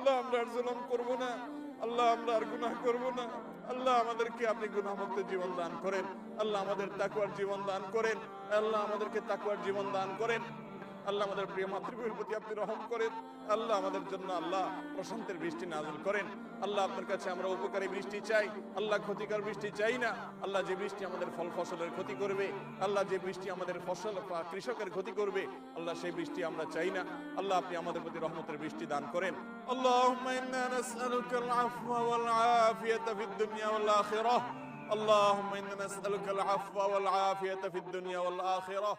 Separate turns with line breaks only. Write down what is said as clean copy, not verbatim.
আল্লাহ আমরা আর জুলুম করব না, আল্লাহ আমরা আর গুনাহ করব না। আল্লাহ আমাদেরকে আপনি গুনাহমুক্ত জীবন দান করেন। আল্লাহ আমাদের তাকওয়ার জীবন দান করেন। আল্লাহ আমাদেরকে তাকওয়ার জীবন দান করেন। আল্লাহ আমাদের প্রিয় মাতৃভূমির প্রতি আপনি রহম করেন। আল্লাহ আমাদের জন্য আল্লাহ প্রশান্তের বৃষ্টি নাযিল করেন। আল্লাহ আপনার কাছে আমরা উপকারী বৃষ্টি চাই, আল্লাহ ক্ষতিকর বৃষ্টি চাই না। আল্লাহ যে বৃষ্টি আমাদের ফল ফসলের ক্ষতি করবে, আল্লাহ যে বৃষ্টি আমাদের ফসল বা কৃষকের ক্ষতি করবে, আল্লাহ সেই বৃষ্টি আমরা চাই না। আল্লাহ আপনি আমাদের প্রতি রহমতের বৃষ্টি দান করেন। আল্লাহুম্মা ইন্না নাসআলুকাল আফওয়া ওয়াল আফিয়াতা ফিদ দুনিয়া ওয়াল আখিরাহ। আল্লাহুম্মা ইন্না নাসআলুকাল আফওয়া ওয়াল আফিয়াতা ফিদ দুনিয়া ওয়াল আখিরাহ।